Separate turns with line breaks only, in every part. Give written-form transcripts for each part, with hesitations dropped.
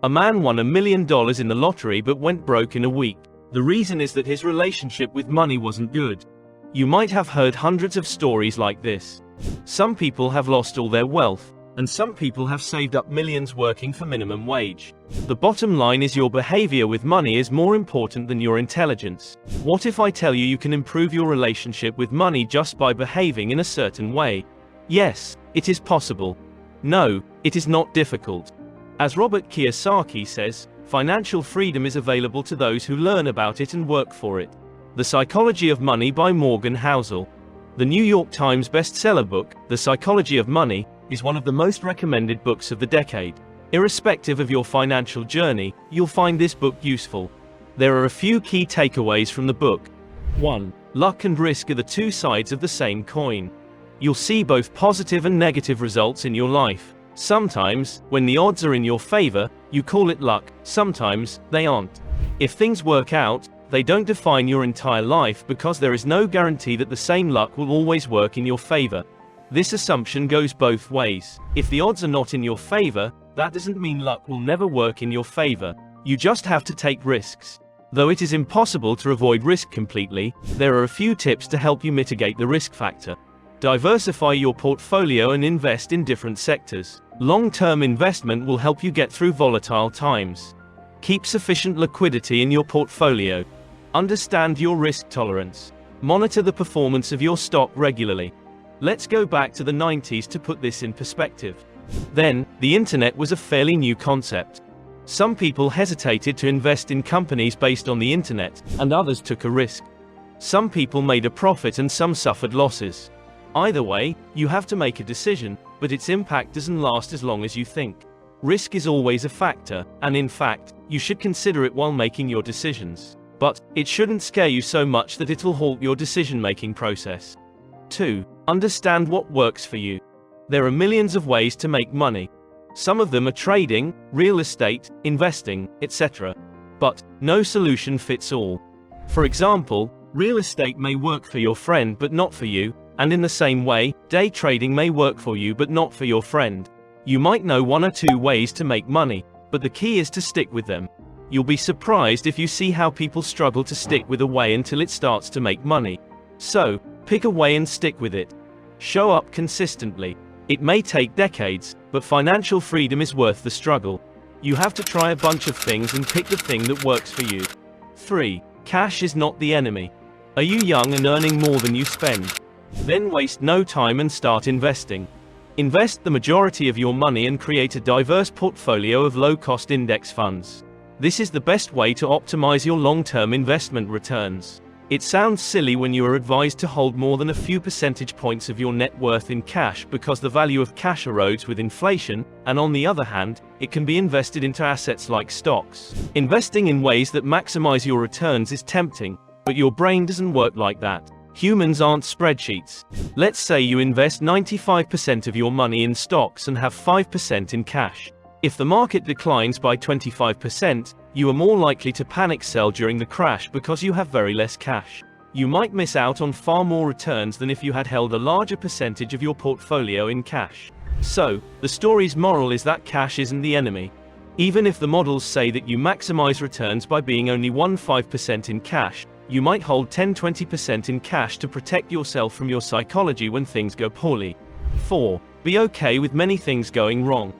A man won $1 million in the lottery but went broke in a week. The reason is that his relationship with money wasn't good. You might have heard hundreds of stories like this. Some people have lost all their wealth, and some people have saved up millions working for minimum wage. The bottom line is your behavior with money is more important than your intelligence. What if I tell you you can improve your relationship with money just by behaving in a certain way? Yes, it is possible. No, it is not difficult. As Robert Kiyosaki says, financial freedom is available to those who learn about it and work for it. The Psychology of Money by Morgan Housel. The New York Times bestseller book, The Psychology of Money, is one of the most recommended books of the decade. Irrespective of your financial journey, you'll find this book useful. There are a few key takeaways from the book. 1. Luck and risk are the two sides of the same coin. You'll see both positive and negative results in your life. Sometimes, when the odds are in your favor, you call it luck, sometimes, they aren't. If things work out, they don't define your entire life because there is no guarantee that the same luck will always work in your favor. This assumption goes both ways. If the odds are not in your favor, that doesn't mean luck will never work in your favor. You just have to take risks. Though it is impossible to avoid risk completely, there are a few tips to help you mitigate the risk factor. Diversify your portfolio and invest in different sectors. Long-term investment will help you get through volatile times. Keep sufficient liquidity in your portfolio. Understand your risk tolerance. Monitor the performance of your stock regularly. Let's go back to the 90s to put this in perspective. Then, the internet was a fairly new concept. Some people hesitated to invest in companies based on the internet, and others took a risk. Some people made a profit and some suffered losses. Either way, you have to make a decision, but its impact doesn't last as long as you think. Risk is always a factor, and in fact, you should consider it while making your decisions. But, it shouldn't scare you so much that it'll halt your decision-making process. 2. Understand what works for you. There are millions of ways to make money. Some of them are trading, real estate, investing, etc. But, no solution fits all. For example, real estate may work for your friend but not for you, and in the same way, day trading may work for you but not for your friend. You might know one or two ways to make money, but the key is to stick with them. You'll be surprised if you see how people struggle to stick with a way until it starts to make money. So, pick a way and stick with it. Show up consistently. It may take decades, but financial freedom is worth the struggle. You have to try a bunch of things and pick the thing that works for you. 3. Cash is not the enemy. Are you young and earning more than you spend? Then waste no time and start investing. Invest the majority of your money and create a diverse portfolio of low-cost index funds. This is the best way to optimize your long-term investment returns. It sounds silly when you are advised to hold more than a few percentage points of your net worth in cash because the value of cash erodes with inflation, and on the other hand, it can be invested into assets like stocks. Investing in ways that maximize your returns is tempting, but your brain doesn't work like that. Humans aren't spreadsheets. Let's say you invest 95% of your money in stocks and have 5% in cash. If the market declines by 25%, you are more likely to panic sell during the crash because you have very less cash. You might miss out on far more returns than if you had held a larger percentage of your portfolio in cash. So, the story's moral is that cash isn't the enemy. Even if the models say that you maximize returns by being only 1-5% in cash, you might hold 10-20% in cash to protect yourself from your psychology when things go poorly. 4. Be okay with many things going wrong.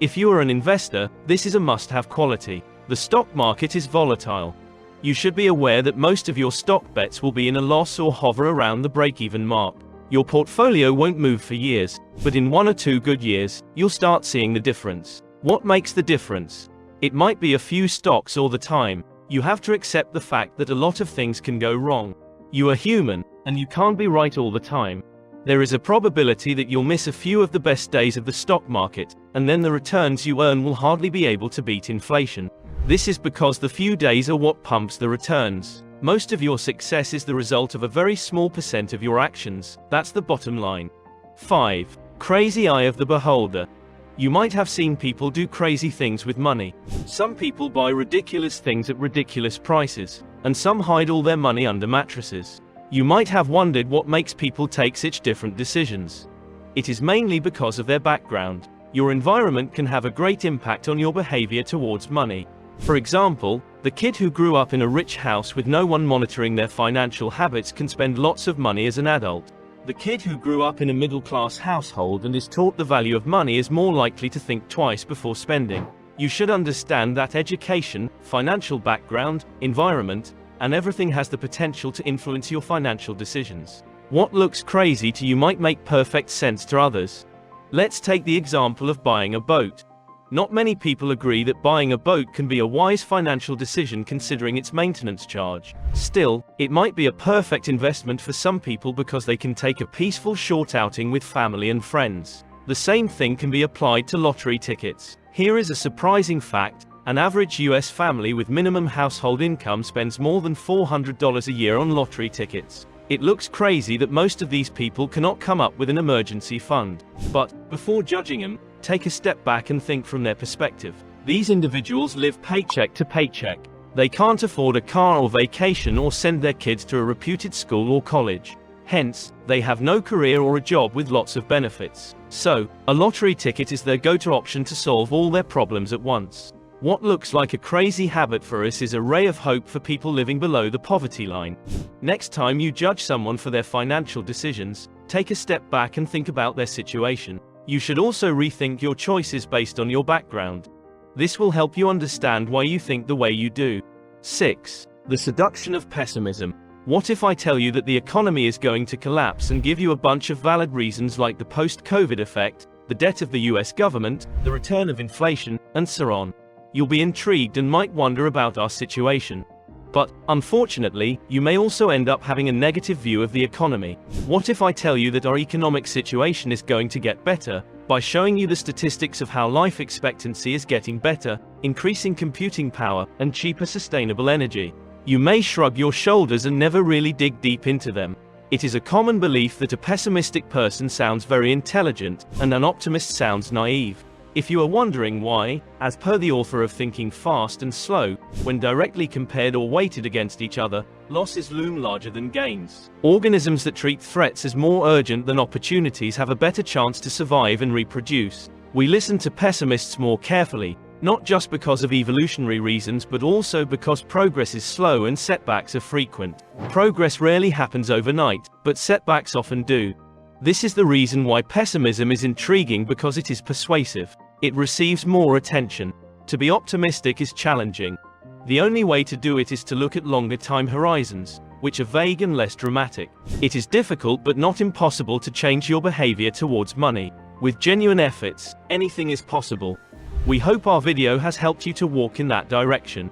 If you are an investor, this is a must-have quality. The stock market is volatile. You should be aware that most of your stock bets will be in a loss or hover around the break-even mark. Your portfolio won't move for years, but in 1 or 2 good years, you'll start seeing the difference. What makes the difference? It might be a few stocks all the time. You have to accept the fact that a lot of things can go wrong. You are human, and you can't be right all the time. There is a probability that you'll miss a few of the best days of the stock market, and then the returns you earn will hardly be able to beat inflation. This is because the few days are what pumps the returns. Most of your success is the result of a very small percent of your actions. That's the bottom line. 5. Crazy eye of the beholder. You might have seen people do crazy things with money. Some people buy ridiculous things at ridiculous prices, and some hide all their money under mattresses. You might have wondered what makes people take such different decisions. It is mainly because of their background. Your environment can have a great impact on your behavior towards money. For example, the kid who grew up in a rich house with no one monitoring their financial habits can spend lots of money as an adult. The kid who grew up in a middle-class household and is taught the value of money is more likely to think twice before spending. You should understand that education, financial background, environment, and everything has the potential to influence your financial decisions. What looks crazy to you might make perfect sense to others. Let's take the example of buying a boat. Not many people agree that buying a boat can be a wise financial decision considering its maintenance charge. Still, it might be a perfect investment for some people because they can take a peaceful short outing with family and friends. The same thing can be applied to lottery tickets. Here is a surprising fact: an average US family with minimum household income spends more than $400 a year on lottery tickets. It looks crazy that most of these people cannot come up with an emergency fund. But, before judging them, take a step back and think from their perspective. These individuals live paycheck to paycheck. They can't afford a car or vacation or send their kids to a reputed school or college. Hence, they have no career or a job with lots of benefits. So, a lottery ticket is their go-to option to solve all their problems at once. What looks like a crazy habit for us is a ray of hope for people living below the poverty line. Next time you judge someone for their financial decisions, take a step back and think about their situation. You should also rethink your choices based on your background. This will help you understand why you think the way you do. 6. The seduction of pessimism. What if I tell you that the economy is going to collapse and give you a bunch of valid reasons like the post-COVID effect, the debt of the US government, the return of inflation, and so on? You'll be intrigued and might wonder about our situation. But, unfortunately, you may also end up having a negative view of the economy. What if I tell you that our economic situation is going to get better, by showing you the statistics of how life expectancy is getting better, increasing computing power, and cheaper sustainable energy? You may shrug your shoulders and never really dig deep into them. It is a common belief that a pessimistic person sounds very intelligent, and an optimist sounds naive. If you are wondering why, as per the author of Thinking Fast and Slow, when directly compared or weighted against each other, losses loom larger than gains. Organisms that treat threats as more urgent than opportunities have a better chance to survive and reproduce. We listen to pessimists more carefully, not just because of evolutionary reasons but also because progress is slow and setbacks are frequent. Progress rarely happens overnight, but setbacks often do. This is the reason why pessimism is intriguing, because it is persuasive. It receives more attention. To be optimistic is challenging. The only way to do it is to look at longer time horizons, which are vague and less dramatic. It is difficult but not impossible to change your behavior towards money. With genuine efforts, anything is possible. We hope our video has helped you to walk in that direction.